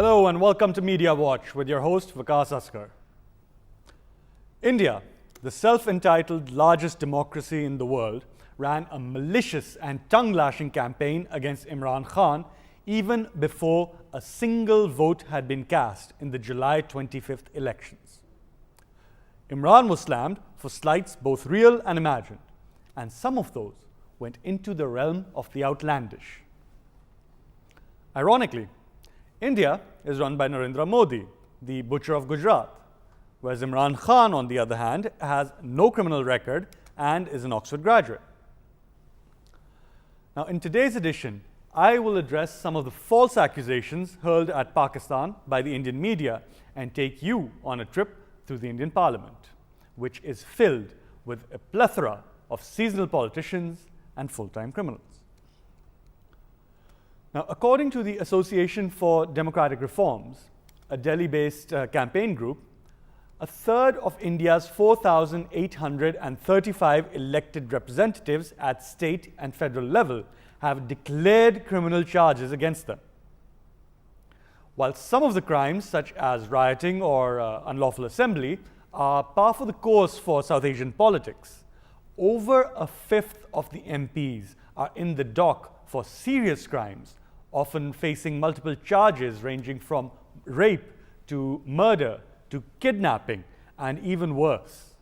Hello and welcome to Media Watch with your host Vikas Askar. India, the self-entitled largest democracy in the world, ran a malicious and tongue-lashing campaign against Imran Khan even before a single vote had been cast in the July 25th elections. Imran was slammed for slights both real and imagined, and some of those went into the realm of the outlandish. Ironically, India is run by Narendra Modi, the butcher of Gujarat, whereas Imran Khan, on the other hand, has no criminal record and is an Oxford graduate. Now, in today's edition, I will address some of the false accusations hurled at Pakistan by the Indian media and take you on a trip through the Indian Parliament, which is filled with a plethora of seasonal politicians and full-time criminals. Now, according to the Association for Democratic Reforms, a Delhi-based campaign group, a third of India's 4,835 elected representatives at state and federal level have declared criminal charges against them. While some of the crimes, such as rioting or unlawful assembly, are par for the course for South Asian politics, over a fifth of the MPs are in the dock for serious crimes, often facing multiple charges ranging from rape to murder to kidnapping and even worse.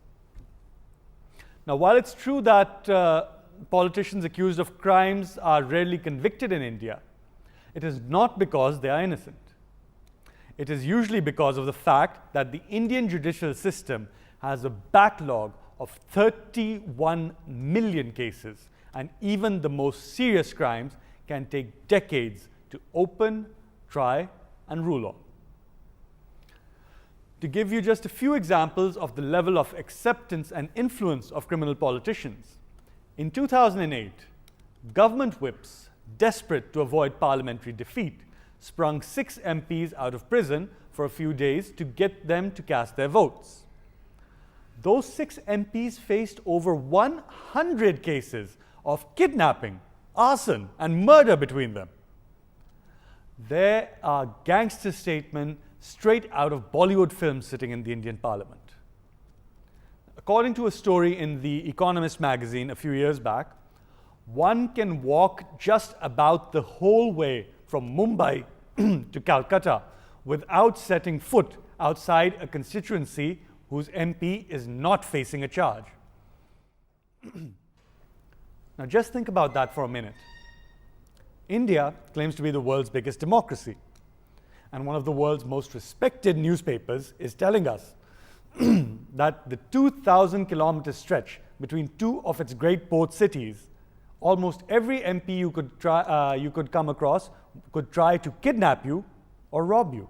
Now, while it's true that politicians accused of crimes are rarely convicted in India, it is not because they are innocent. It is usually because of the fact that the Indian judicial system has a backlog of 31 million cases, and even the most serious crimes can take decades to open, try, and rule on. To give you just a few examples of the level of acceptance and influence of criminal politicians, in 2008, government whips, desperate to avoid parliamentary defeat, sprung 6 MPs out of prison for a few days to get them to cast their votes. Those 6 MPs faced over 100 cases of kidnapping, arson, and murder between them. There are gangster statements straight out of Bollywood films sitting in the Indian Parliament. According to a story in The Economist magazine a few years back, one can walk just about the whole way from Mumbai to Calcutta without setting foot outside a constituency whose MP is not facing a charge. Now, just think about that for a minute. India claims to be the world's biggest democracy, and one of the world's most respected newspapers is telling us that the 2,000-kilometer stretch between 2 of its great port cities, almost every MP you could come across could try to kidnap you or rob you.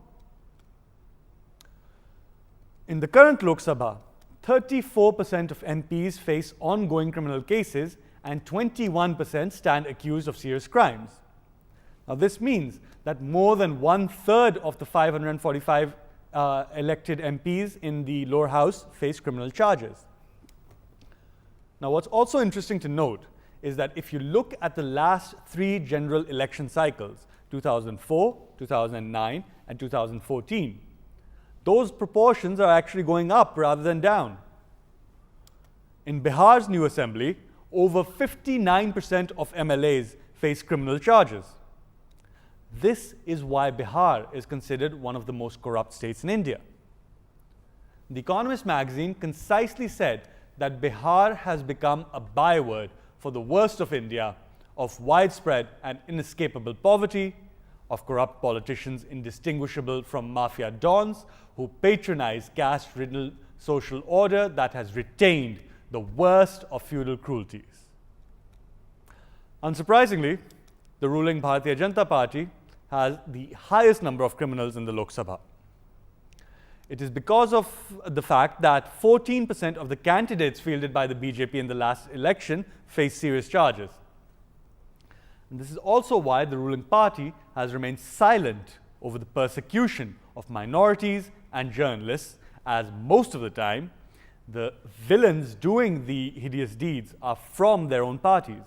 In the current Lok Sabha, 34% of MPs face ongoing criminal cases and 21% stand accused of serious crimes. Now, this means that more than 1/3 of the 545 elected MPs in the lower house face criminal charges. Now, what's also interesting to note is that if you look at the last 3 general election cycles, 2004, 2009, and 2014, those proportions are actually going up rather than down. In Bihar's new assembly, over 59% of MLAs face criminal charges. This is why Bihar is considered one of the most corrupt states in India. The Economist magazine concisely said that Bihar has become a byword for the worst of India, of widespread and inescapable poverty, of corrupt politicians indistinguishable from mafia dons who patronize caste-riddled social order that has retained the worst of feudal cruelties. Unsurprisingly, the ruling Bharatiya Janata Party has the highest number of criminals in the Lok Sabha. It is because of the fact that 14% of the candidates fielded by the BJP in the last election faced serious charges. And this is also why the ruling party has remained silent over the persecution of minorities and journalists, as most of the time, the villains doing the hideous deeds are from their own parties.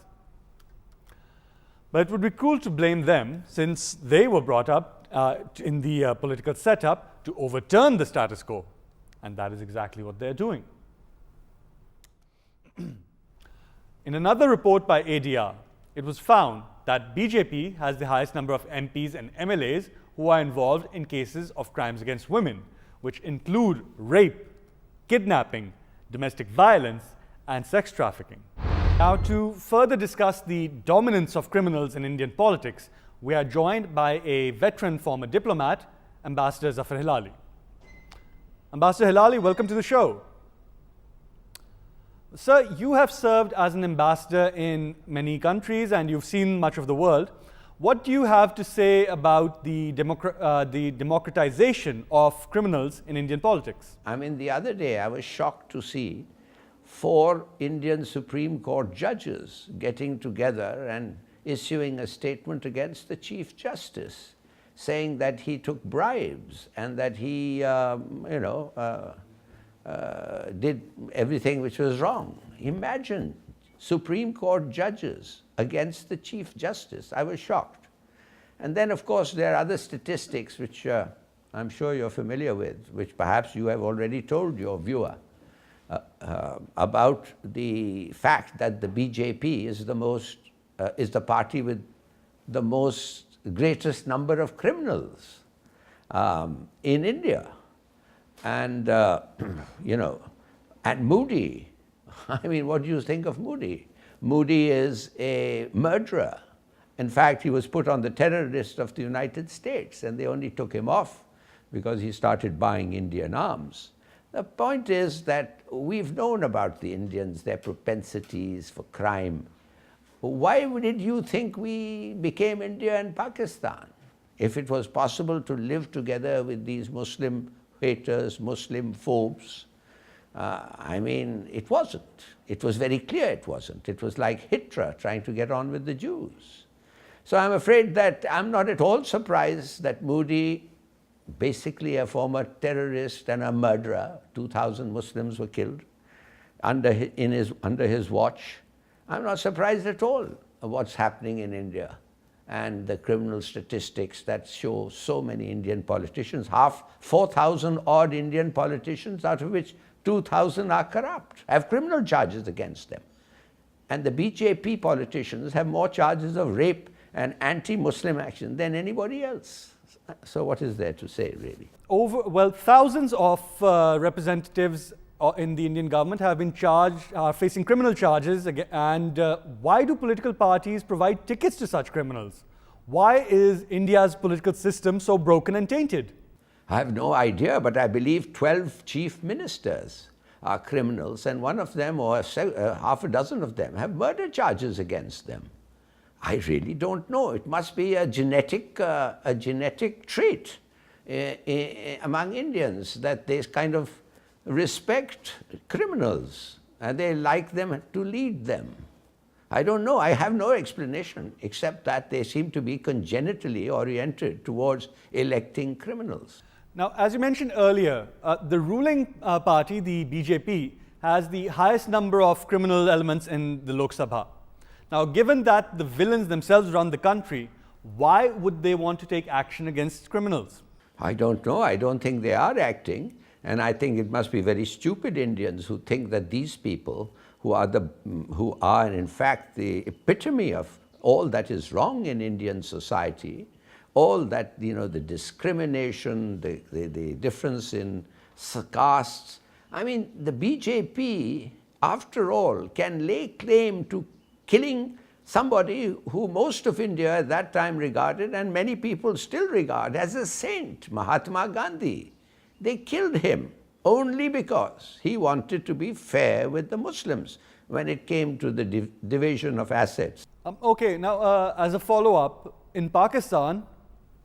But it would be cruel to blame them, since they were brought up in the political setup to overturn the status quo. And that is exactly what they're doing. In another report by ADR, it was found that BJP has the highest number of MPs and MLAs who are involved in cases of crimes against women, which include rape, kidnapping, domestic violence, and sex trafficking. Now, to further discuss the dominance of criminals in Indian politics, we are joined by a veteran former diplomat, Ambassador Zafar Hilali. Ambassador Hilali, welcome to the show. Sir, you have served as an ambassador in many countries and you've seen much of the world. What do you have to say about the democratization of criminals in Indian politics? I mean, the other day I was shocked to see 4 Indian Supreme Court judges getting together and issuing a statement against the Chief Justice, saying that he took bribes and that he, did everything which was wrong. Imagine Supreme Court judges against the Chief Justice. I was shocked. And then, of course, there are other statistics which I'm sure you're familiar with, which perhaps you have already told your viewer, about the fact that the BJP is the party with the greatest number of criminals in India. And, and Modi, I mean, what do you think of Modi? Modi is a murderer. In fact, he was put on the terror list of the United States, and they only took him off because he started buying Indian arms. The point is that we've known about the Indians, their propensities for crime. Why did you think we became India and Pakistan? If it was possible to live together with these Muslim haters, Muslim phobes, I mean, it wasn't. It was very clear it wasn't. It was like Hitler trying to get on with the Jews. So I'm afraid that I'm not at all surprised that Modi, basically a former terrorist and a murderer, 2,000 Muslims were killed under his watch. I'm not surprised at all of what's happening in India and the criminal statistics that show so many Indian politicians, 4,000 odd Indian politicians, out of which 2,000 are corrupt, have criminal charges against them. And the BJP politicians have more charges of rape and anti-Muslim action than anybody else. So what is there to say, really? Thousands of representatives in the Indian government have been facing criminal charges, and why do political parties provide tickets to such criminals? Why is India's political system so broken and tainted? I have no idea, but I believe 12 chief ministers are criminals, and one of them, or half a dozen of them, have murder charges against them. I really don't know. It must be a genetic trait among Indians that they kind of respect criminals and they like them to lead them. I don't know. I have no explanation except that they seem to be congenitally oriented towards electing criminals. Now, as you mentioned earlier, the ruling party, the BJP, has the highest number of criminal elements in the Lok Sabha. Now, given that the villains themselves run the country, why would they want to take action against criminals? I don't know. I don't think they are acting. And I think it must be very stupid Indians who think that these people, who are in fact the epitome of all that is wrong in Indian society, all that, the discrimination, the difference in castes. I mean, the BJP, after all, can lay claim to killing somebody who most of India at that time regarded, and many people still regard, as a saint, Mahatma Gandhi. They killed him only because he wanted to be fair with the Muslims when it came to the division of assets. Okay, now as a follow-up, in Pakistan,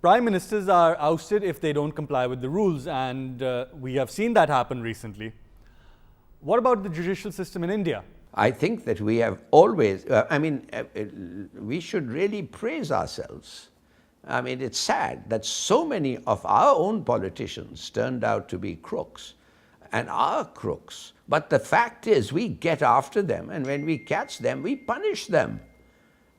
prime ministers are ousted if they don't comply with the rules, and we have seen that happen recently. What about the judicial system in India? I think that we have always, we should really praise ourselves. I mean, it's sad that so many of our own politicians turned out to be crooks and are crooks. But the fact is, we get after them, and when we catch them, we punish them.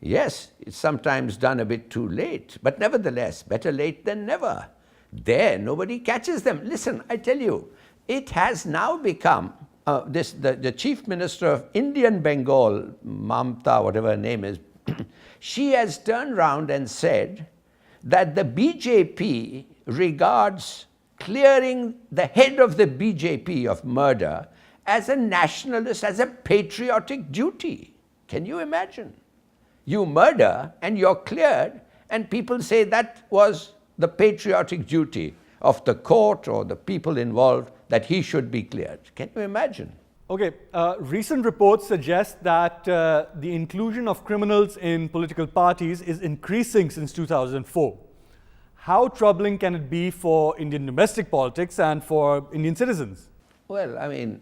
Yes, it's sometimes done a bit too late, but nevertheless, better late than never. There, nobody catches them. Listen, I tell you, it has now become, the Chief Minister of Indian Bengal, Mamta, whatever her name is, she has turned around and said that the BJP regards clearing the head of the BJP of murder as a nationalist, as a patriotic duty. Can you imagine? You murder and you're cleared, and people say that was the patriotic duty of the court or the people involved, that he should be cleared. Can you imagine? Okay, recent reports suggest that the inclusion of criminals in political parties is increasing since 2004. How troubling can it be for Indian domestic politics and for Indian citizens? Well, I mean,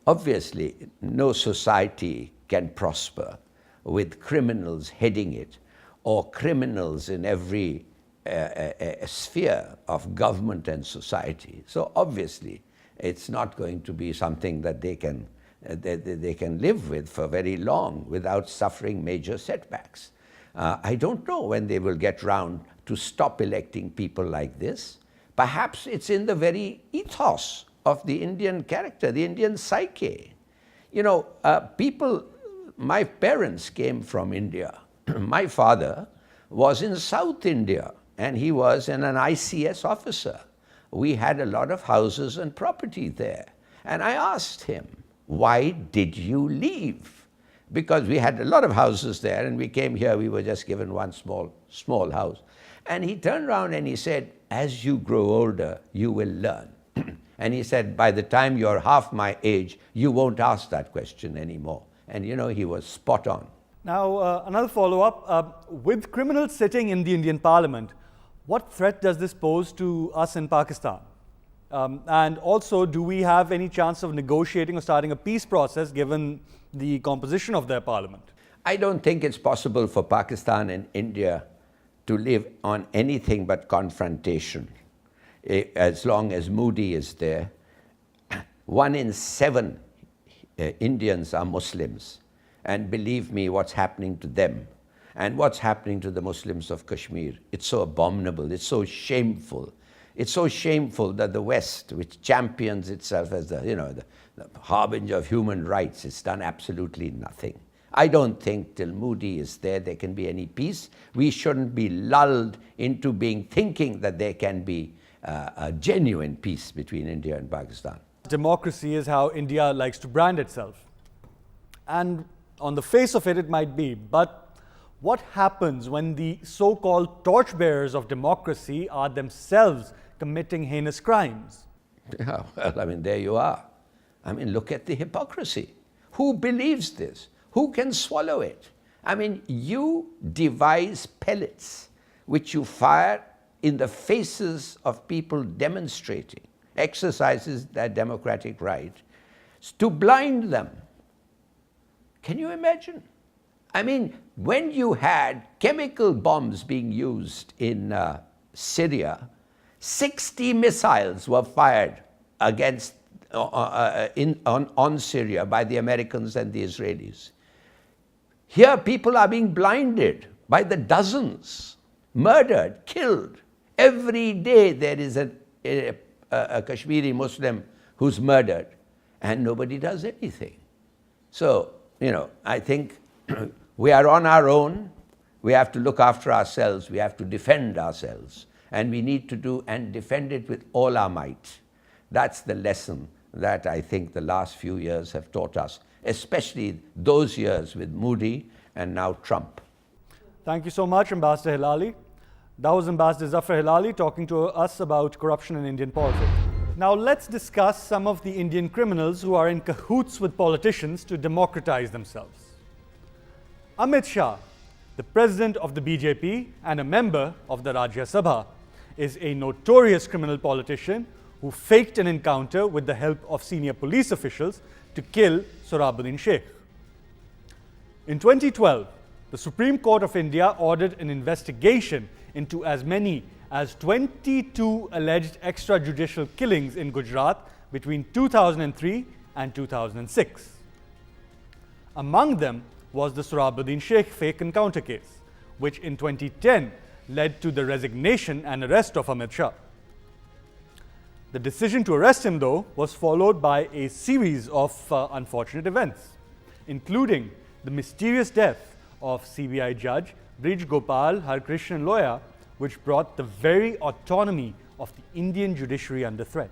obviously, no society can prosper with criminals heading it, or criminals in every sphere of government and society. So obviously, it's not going to be something that they can live with for very long without suffering major setbacks. I don't know when they will get round to stop electing people like this. Perhaps it's in the very ethos of the Indian character, the Indian psyche. You know, my parents came from India. My father was in South India, and he was an ICS officer. We had a lot of houses and property there. And I asked him, why did you leave? Because we had a lot of houses there, and we came here, we were just given one small house. And he turned around and he said, as you grow older, you will learn. And he said, by the time you're half my age, you won't ask that question anymore. And you know, he was spot on. Now, another follow-up. With criminals sitting in the Indian Parliament, what threat does this pose to us in Pakistan? And also, do we have any chance of negotiating or starting a peace process given the composition of their parliament? I don't think it's possible for Pakistan and India to live on anything but confrontation. As long as Modi is there, 1 in 7 Indians are Muslims. And believe me, what's happening to them and what's happening to the Muslims of Kashmir, it's so abominable, it's so shameful. It's so shameful that the West, which champions itself as the harbinger of human rights, has done absolutely nothing. I don't think till Modi is there can be any peace. We shouldn't be lulled into thinking that there can be a genuine peace between India and Pakistan. Democracy is how India likes to brand itself. And on the face of it, it might be. But what happens when the so-called torchbearers of democracy are themselves committing heinous crimes? Yeah, well, I mean, there you are. I mean, look at the hypocrisy. Who believes this? Who can swallow it? I mean, you devise pellets which you fire in the faces of people demonstrating, exercises their democratic right, to blind them. Can you imagine? I mean, when you had chemical bombs being used in Syria, 60 missiles were fired against on Syria by the Americans and the Israelis. Here people are being blinded by the dozens, murdered, killed. Every day there is a Kashmiri Muslim who's murdered, and nobody does anything. So, you know, I think we are on our own. We have to look after ourselves. We have to defend ourselves. And we need to do and defend it with all our might. That's the lesson that I think the last few years have taught us, especially those years with Modi and now Trump. Thank you so much, Ambassador Hilali. That was Ambassador Zafar Hilali talking to us about corruption in Indian politics. Now let's discuss some of the Indian criminals who are in cahoots with politicians to democratize themselves. Amit Shah, the president of the BJP and a member of the Rajya Sabha, is a notorious criminal politician who faked an encounter with the help of senior police officials to kill Sohrabuddin Sheikh. In 2012, the Supreme Court of India ordered an investigation into as many as 22 alleged extrajudicial killings in Gujarat between 2003 and 2006. Among them was the Sohrabuddin Sheikh fake encounter case, which in 2010 led to the resignation and arrest of Amit Shah. The decision to arrest him, though, was followed by a series of unfortunate events, including the mysterious death of CBI Judge Brij Gopal Harkrishnan Loya, which brought the very autonomy of the Indian judiciary under threat.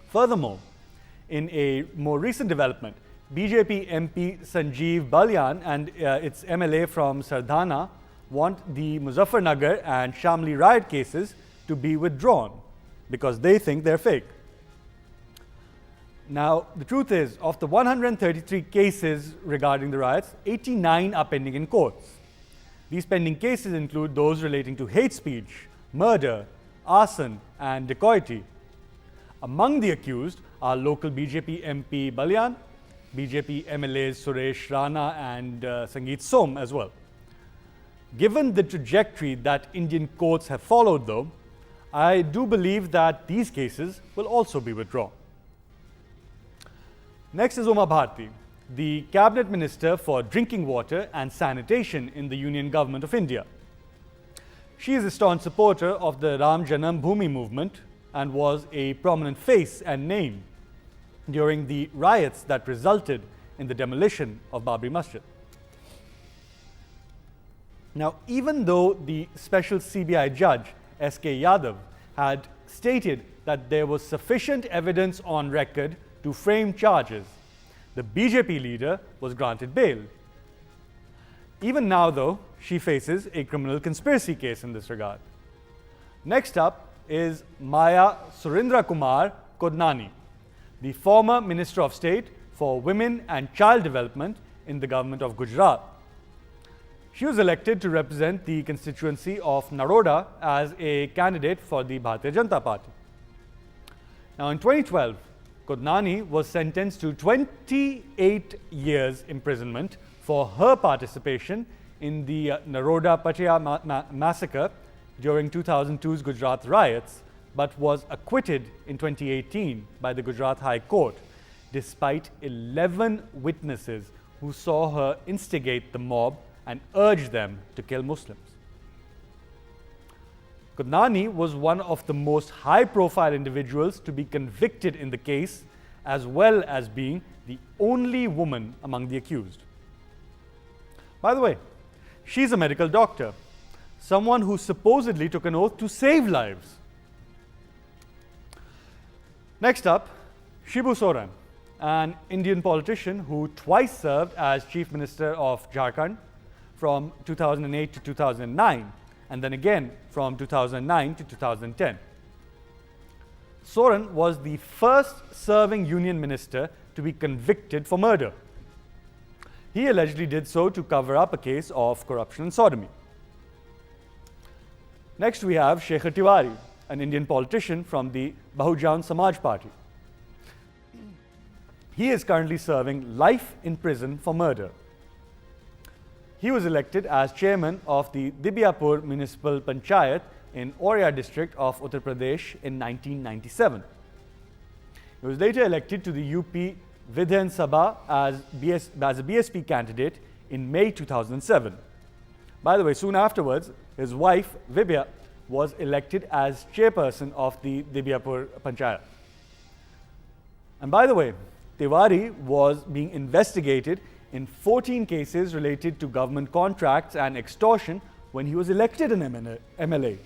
Furthermore, in a more recent development, BJP MP Sanjeev Balyan and its MLA from Sardhana want the Muzaffarnagar and Shamli riot cases to be withdrawn because they think they're fake. Now, the truth is, of the 133 cases regarding the riots, 89 are pending in courts. These pending cases include those relating to hate speech, murder, arson, and dacoity. Among the accused are local BJP MP Balyan, BJP MLAs Suresh Rana and Sangeet Som as well. Given the trajectory that Indian courts have followed, though, I do believe that these cases will also be withdrawn. Next is Uma Bharti, the Cabinet Minister for Drinking Water and Sanitation in the Union Government of India. She is a staunch supporter of the Ram Janam Bhoomi movement and was a prominent face and name during the riots that resulted in the demolition of Babri Masjid. Now, even though the special CBI judge S.K. Yadav had stated that there was sufficient evidence on record to frame charges, the BJP leader was granted bail. Even now, though, she faces a criminal conspiracy case in this regard. Next up is Maya Surendra Kumar Kodnani, the former Minister of State for Women and Child Development in the government of Gujarat. She was elected to represent the constituency of Naroda as a candidate for the Bharatiya Janata Party. Now, in 2012, Kodnani was sentenced to 28 years imprisonment for her participation in the Naroda Patia massacre during 2002's Gujarat riots, but was acquitted in 2018 by the Gujarat High Court, despite 11 witnesses who saw her instigate the mob and urge them to kill Muslims. Kodnani was one of the most high-profile individuals to be convicted in the case, as well as being the only woman among the accused. By the way, she's a medical doctor, someone who supposedly took an oath to save lives. Next up, Shibu Soren, an Indian politician who twice served as Chief Minister of Jharkhand from 2008 to 2009, and then again from 2009 to 2010. Soren was the first serving union minister to be convicted for murder. He allegedly did so to cover up a case of corruption and sodomy. Next, we have Shekhar Tiwari, an Indian politician from the Bahujan Samaj Party. He is currently serving life in prison for murder. He was elected as chairman of the Dibyapur Municipal Panchayat in Oria district of Uttar Pradesh in 1997. He was later elected to the UP Vidhan Sabha as a BSP candidate in May 2007. By the way, soon afterwards, his wife Vibhya was elected as chairperson of the Dibyapur Panchayat. And by the way, Tiwari was being investigated in 14 cases related to government contracts and extortion when he was elected an MLA.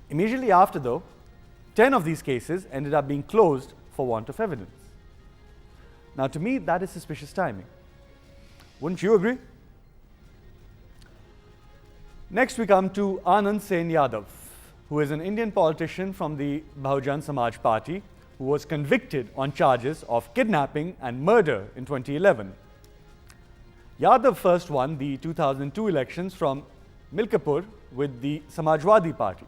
Immediately after, though, 10 of these cases ended up being closed for want of evidence. Now, to me, that is suspicious timing. Wouldn't you agree? Next, we come to Anand Sen Yadav, who is an Indian politician from the Bahujan Samaj Party, who was convicted on charges of kidnapping and murder in 2011. Yadav first won the 2002 elections from Milkapur with the Samajwadi Party.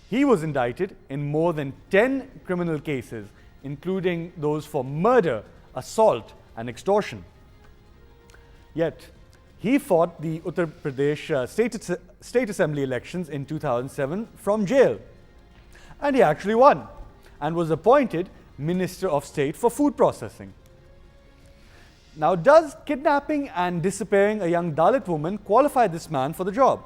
He was indicted in more than 10 criminal cases, including those for murder, assault, and extortion. Yet, he fought the Uttar Pradesh State Assembly elections in 2007 from jail. And he actually won and was appointed Minister of State for Food Processing. Now, does kidnapping and disappearing a young Dalit woman qualify this man for the job?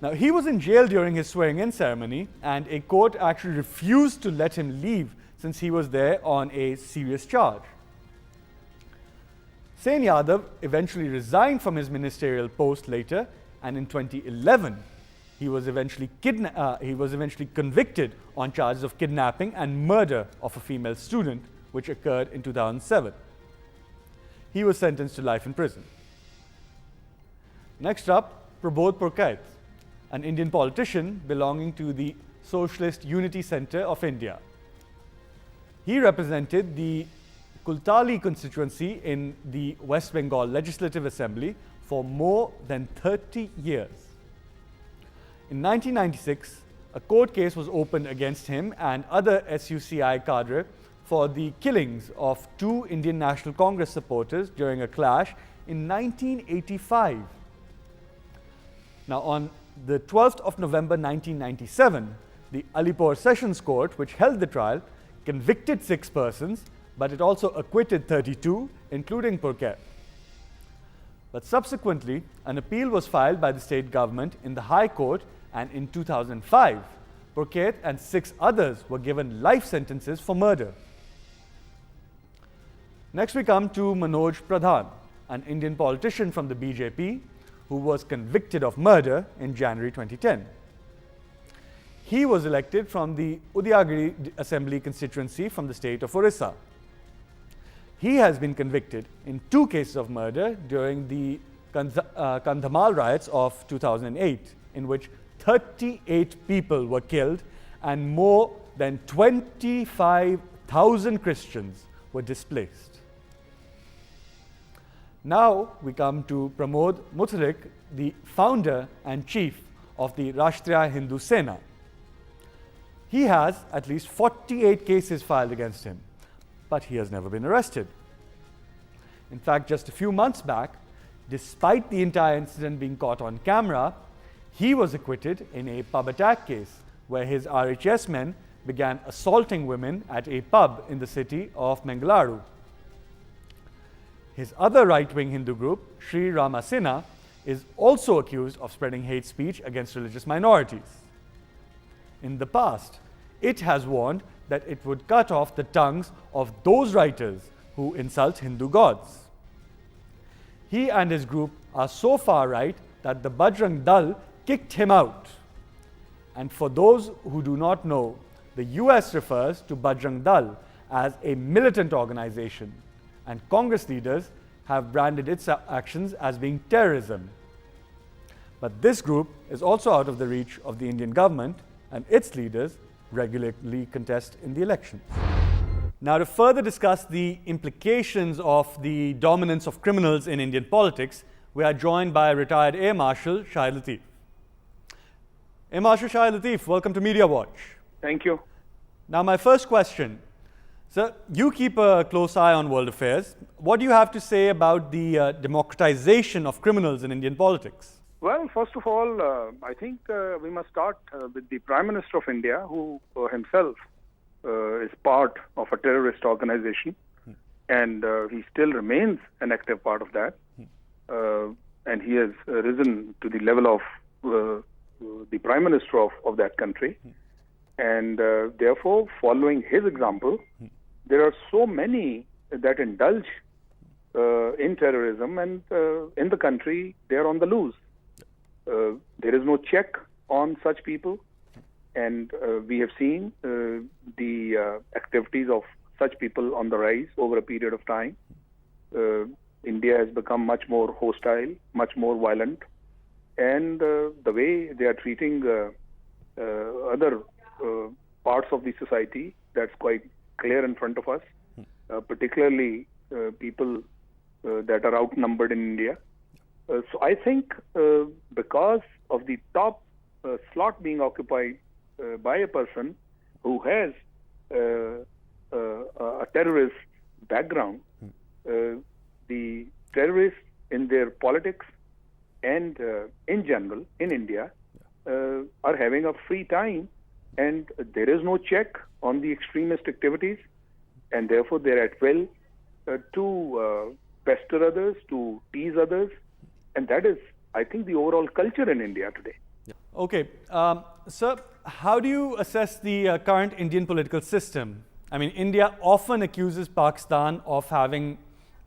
Now, he was in jail during his swearing-in ceremony, and a court actually refused to let him leave since he was there on a serious charge. Sen Yadav eventually resigned from his ministerial post later, and in 2011, he was eventually convicted on charges of kidnapping and murder of a female student, which occurred in 2007. He was sentenced to life in prison. Next up, Prabodh Purkait, an Indian politician belonging to the Socialist Unity Centre of India. He represented the Kultali constituency in the West Bengal Legislative Assembly for more than 30 years. In 1996, a court case was opened against him and other SUCI cadre for the killings of 2 Indian National Congress supporters during a clash in 1985. Now, on the 12th of November 1997, the Alipur Sessions Court, which held the trial, convicted 6 persons, but it also acquitted 32, including Purkait. But subsequently, an appeal was filed by the state government in the High Court, and in 2005, Purkait and 6 others were given life sentences for murder. Next we come to Manoj Pradhan, an Indian politician from the BJP, who was convicted of murder in January 2010. He was elected from the Udayagiri Assembly constituency from the state of Orissa. He has been convicted in 2 cases of murder during the Kandhamal riots of 2008, in which 38 people were killed and more than 25,000 Christians were displaced. Now we come to Pramod Muthalik, the founder and chief of the Rashtriya Hindu Sena. He has at least 48 cases filed against him, but he has never been arrested. In fact, just a few months back, despite the entire incident being caught on camera, he was acquitted in a pub attack case where his RHS men began assaulting women at a pub in the city of Mangaluru. His other right-wing Hindu group, Sri Rama Sena, is also accused of spreading hate speech against religious minorities. In the past, it has warned that it would cut off the tongues of those writers who insult Hindu gods. He and his group are so far right that the Bajrang Dal kicked him out. And for those who do not know, the US refers to Bajrang Dal as a militant organization, and Congress leaders have branded its actions as being terrorism. But this group is also out of the reach of the Indian government, and its leaders regularly contest in the elections. Now, to further discuss the implications of the dominance of criminals in Indian politics, we are joined by retired Air Marshal Shahid Lateef. Air Marshal Shahid Lateef, welcome to Media Watch. Thank you. Now, my first question. Sir, you keep a close eye on world affairs. What do you have to say about the democratization of criminals in Indian politics? Well, first of all, I think we must start with the Prime Minister of India, who himself is part of a terrorist organization, and he still remains an active part of that. And he has risen to the level of the Prime Minister of that country. And therefore, following his example, there are so many that indulge in terrorism, and in the country, they are on the loose. There is no check on such people, and we have seen the activities of such people on the rise over a period of time. India has become much more hostile, much more violent, and the way they are treating other parts of the society, that's quite clear in front of us, particularly people that are outnumbered in India. So I think because of the top slot being occupied by a person who has a terrorist background, the terrorists in their politics and in general in India are having a free time and there is no check on the extremist activities, and therefore they're at will to pester others, to tease others, and that is, I think, the overall culture in India today. Okay, sir, how do you assess the current Indian political system? I mean, India often accuses Pakistan of having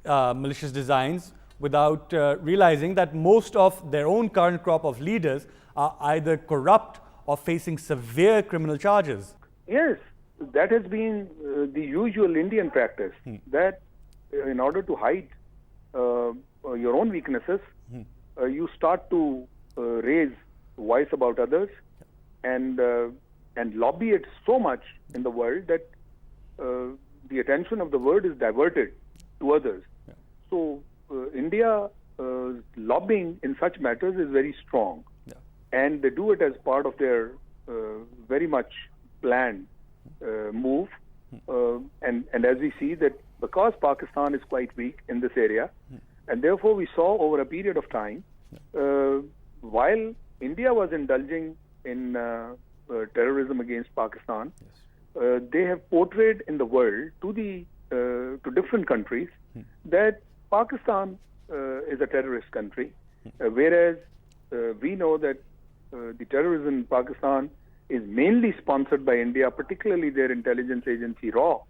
malicious designs without realizing that most of their own current crop of leaders are either corrupt or facing severe criminal charges. Yes, that has been the usual Indian practice, that in order to hide your own weaknesses, you start to raise voice about others and lobby it so much in the world that the attention of the world is diverted to others. So India lobbying in such matters is very strong, and they do it as part of their very much planned move. And as we see that because Pakistan is quite weak in this area, and therefore we saw over a period of time, while India was indulging in terrorism against Pakistan, they have portrayed in the world to different countries that Pakistan is a terrorist country, whereas we know that the terrorism in Pakistan is mainly sponsored by India, particularly their intelligence agency RAW.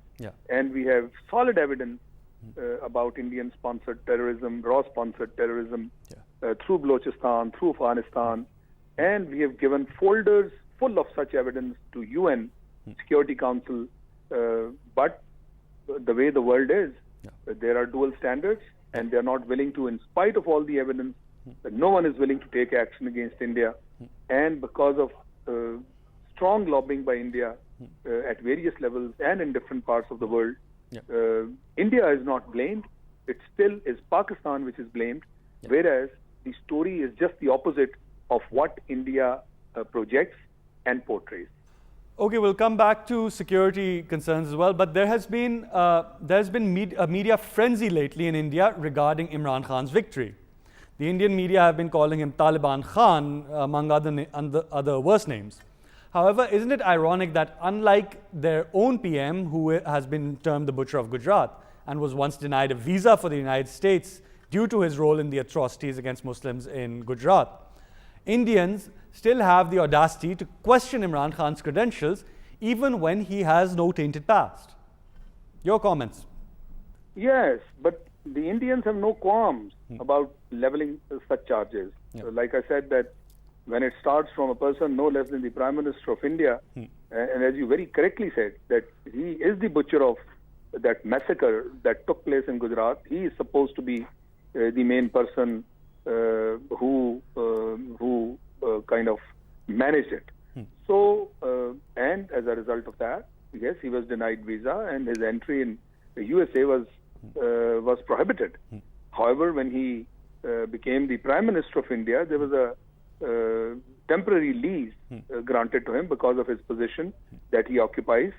And we have solid evidence about Indian-sponsored terrorism, RAW-sponsored terrorism through Balochistan, through Afghanistan, and we have given folders full of such evidence to UN Security Council. But the way the world is, there are dual standards, and they are not willing to, in spite of all the evidence, that no one is willing to take action against India. And because of strong lobbying by India at various levels and in different parts of the world, India is not blamed. It still is Pakistan which is blamed, whereas the story is just the opposite of what India projects and portrays. Okay, we'll come back to security concerns as well, but there's been a media frenzy lately in India regarding Imran Khan's victory. The Indian media have been calling him Taliban Khan, among other worse names. However, isn't it ironic that unlike their own PM, who has been termed the Butcher of Gujarat and was once denied a visa for the United States due to his role in the atrocities against Muslims in Gujarat, Indians still have the audacity to question Imran Khan's credentials even when he has no tainted past? Your comments? Yes, but the Indians have no qualms about leveling such charges. So like I said, that when it starts from a person no less than the Prime Minister of India, and as you very correctly said, that he is the butcher of that massacre that took place in Gujarat, he is supposed to be the main person who kind of managed it. So, and as a result of that, yes, he was denied visa, and his entry in the USA was prohibited. However, when he became the Prime Minister of India, there was a temporary lease granted to him because of his position that he occupies,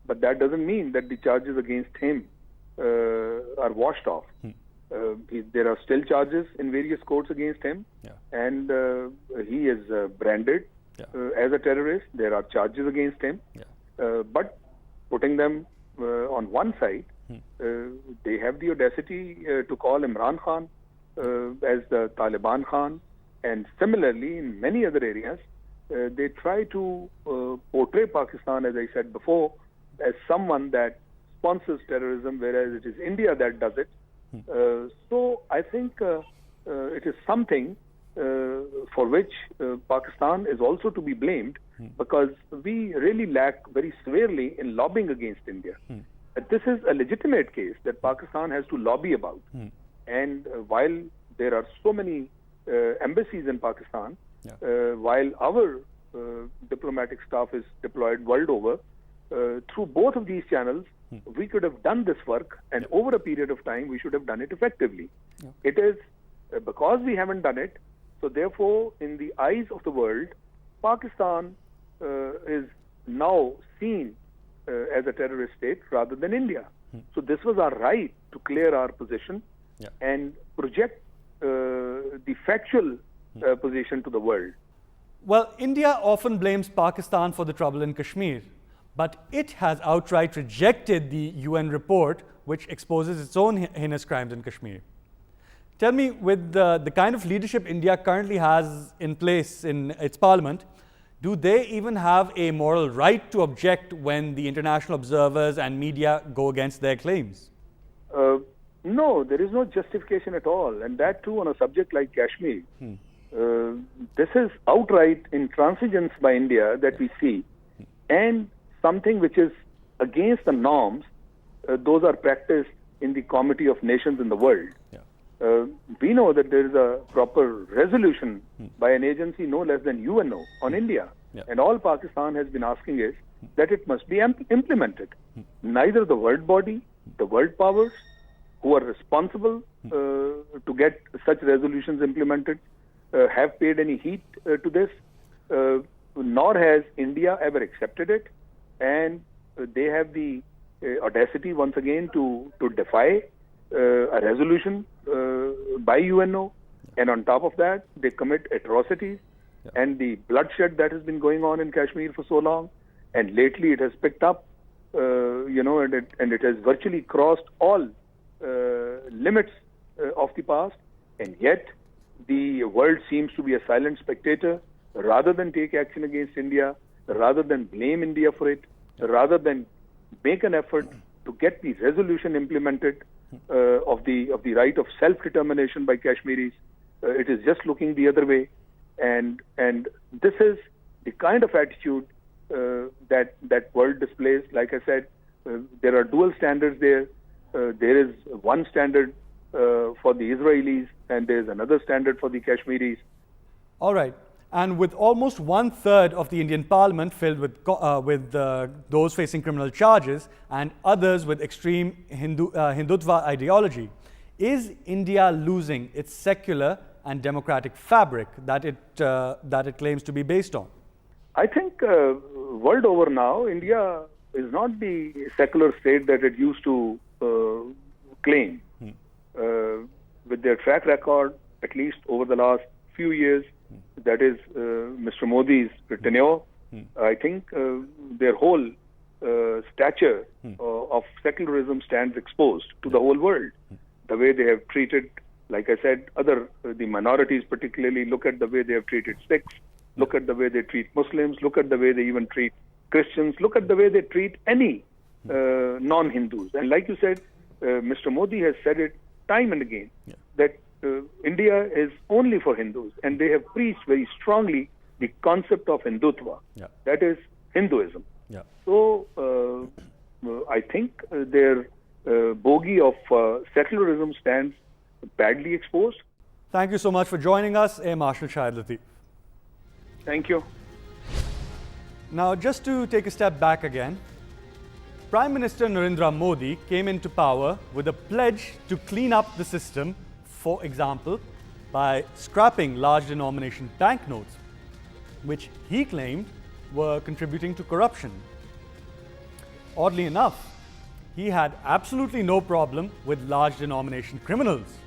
but that doesn't mean that the charges against him are washed off. There are still charges in various courts against him, and he is branded as a terrorist. There are charges against him, but putting them on one side, they have the audacity to call Imran Khan as the Taliban Khan, and similarly in many other areas, they try to portray Pakistan, as I said before, as someone that sponsors terrorism, whereas it is India that does it. So I think it is something for which Pakistan is also to be blamed, because we really lack very severely in lobbying against India. This is a legitimate case that Pakistan has to lobby about. And while there are so many embassies in Pakistan, while our diplomatic staff is deployed world over, through both of these channels, we could have done this work, and over a period of time, we should have done it effectively. It is because we haven't done it, so therefore, in the eyes of the world, Pakistan is now seen as a terrorist state rather than India. So this was our right to clear our position and project the factual position to the world. Well, India often blames Pakistan for the trouble in Kashmir, but it has outright rejected the UN report which exposes its own heinous crimes in Kashmir. Tell me, with the kind of leadership India currently has in place in its parliament, do they even have a moral right to object when the international observers and media go against their claims? No, there is no justification at all, and that too on a subject like Kashmir. This is outright intransigence by India that we see, and something which is against the norms. Those are practiced in the Committee of Nations in the world. Yeah. We know that there is a proper resolution by an agency no less than UNO on India. Yeah. And all Pakistan has been asking is that it must be implemented. Neither the world body, the world powers who are responsible to get such resolutions implemented have paid any heed to this, nor has India ever accepted it. And they have the audacity once again to defy a resolution by UNO, and on top of that they commit atrocities. Yeah. And the bloodshed that has been going on in Kashmir for so long, and lately it has picked up, and it has virtually crossed all limits of the past, and yet the world seems to be a silent spectator rather than take action against India, rather than blame India for it, rather than make an effort to get the resolution implemented of the right of self-determination by Kashmiris. It is just looking the other way, and this is the kind of attitude that world displays. Like I said, there are dual standards there. There is one standard for the Israelis, and there is another standard for the Kashmiris. All right. And with almost 1/3 of the Indian Parliament filled with those facing criminal charges and others with extreme Hindutva ideology, is India losing its secular and democratic fabric that it claims to be based on? I think world over now, India is not the secular state that it used to claim. With their track record, at least over the last few years, that is Mr. Modi's tenure, I think their whole stature of secularism stands exposed to the whole world. The way they have treated, like I said, the minorities particularly, look at the way they have treated Sikhs, look at the way they treat Muslims, look at the way they even treat Christians, look at the way they treat any non-Hindus. And like you said, Mr. Modi has said it time and again, that India is only for Hindus, and they have preached very strongly the concept of Hindutva, that is Hinduism. Yeah. So I think their bogey of secularism stands badly exposed. Thank you so much for joining us, Air Marshal Shahid Lateef. Thank you. Now, just to take a step back again, Prime Minister Narendra Modi came into power with a pledge to clean up the system, for example, by scrapping large denomination banknotes, which he claimed were contributing to corruption. Oddly enough, he had absolutely no problem with large denomination criminals,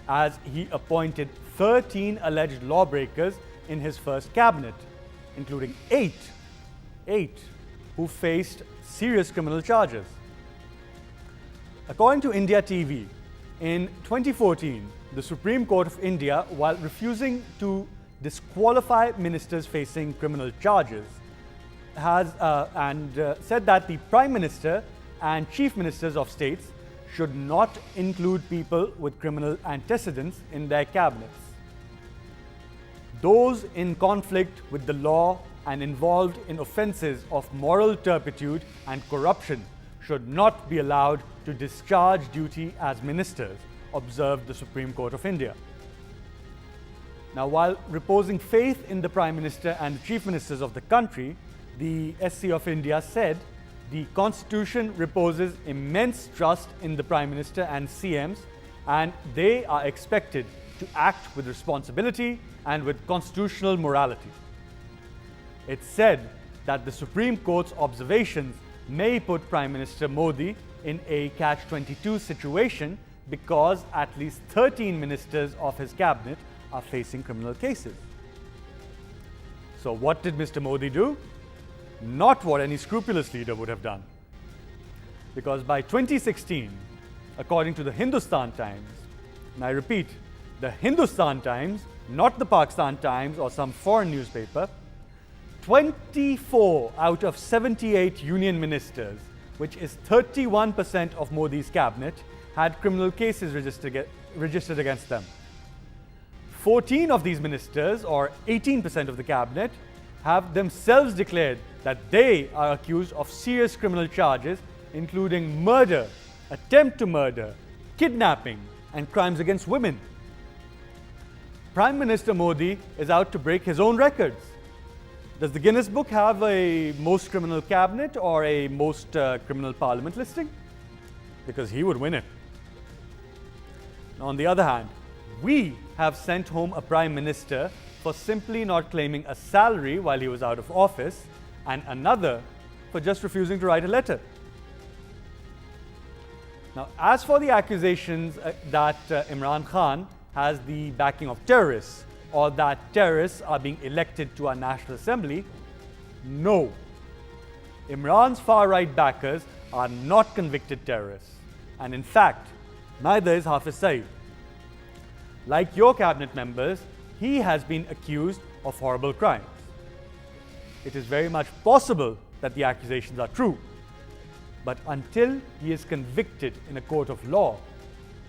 as he appointed 13 alleged lawbreakers in his first cabinet, including eight who faced serious criminal charges. According to India TV, in 2014, the Supreme Court of India, while refusing to disqualify ministers facing criminal charges, has said that the Prime Minister and Chief Ministers of states should not include people with criminal antecedents in their cabinets. Those in conflict with the law and involved in offences of moral turpitude and corruption should not be allowed to discharge duty as ministers, observed the Supreme Court of India. Now, while reposing faith in the Prime Minister and the Chief Ministers of the country, the SC of India said the Constitution reposes immense trust in the Prime Minister and CMs, and they are expected to act with responsibility and with constitutional morality. It said that the Supreme Court's observations may put Prime Minister Modi in a catch-22 situation because at least 13 ministers of his cabinet are facing criminal cases. So what did Mr. Modi do? Not what any scrupulous leader would have done. Because by 2016, according to the Hindustan Times, and I repeat, the Hindustan Times, not the Pakistan Times or some foreign newspaper, 24 out of 78 union ministers, which is 31% of Modi's cabinet, had criminal cases registered against them. 14 of these ministers, or 18% of the cabinet, have themselves declared that they are accused of serious criminal charges, including murder, attempt to murder, kidnapping, and crimes against women. Prime Minister Modi is out to break his own records. Does the Guinness Book have a most criminal cabinet or a most criminal parliament listing? Because he would win it. On the other hand, we have sent home a prime minister for simply not claiming a salary while he was out of office, and another for just refusing to write a letter. Now, as for the accusations that Imran Khan has the backing of terrorists, or that terrorists are being elected to our National Assembly, no. Imran's far-right backers are not convicted terrorists. And in fact, neither is Hafiz Saeed. Like your cabinet members, he has been accused of horrible crimes. It is very much possible that the accusations are true. But until he is convicted in a court of law,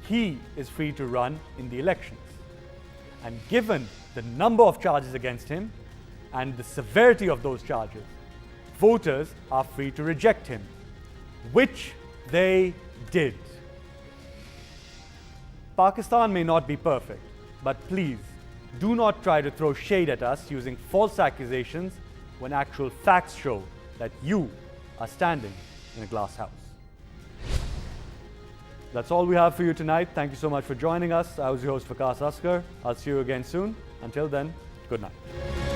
he is free to run in the elections. And given the number of charges against him and the severity of those charges, voters are free to reject him, which they did. Pakistan may not be perfect, but please do not try to throw shade at us using false accusations when actual facts show that you are standing in a glass house. That's all we have for you tonight. Thank you so much for joining us. I was your host, Vikas Askar. I'll see you again soon. Until then, good night.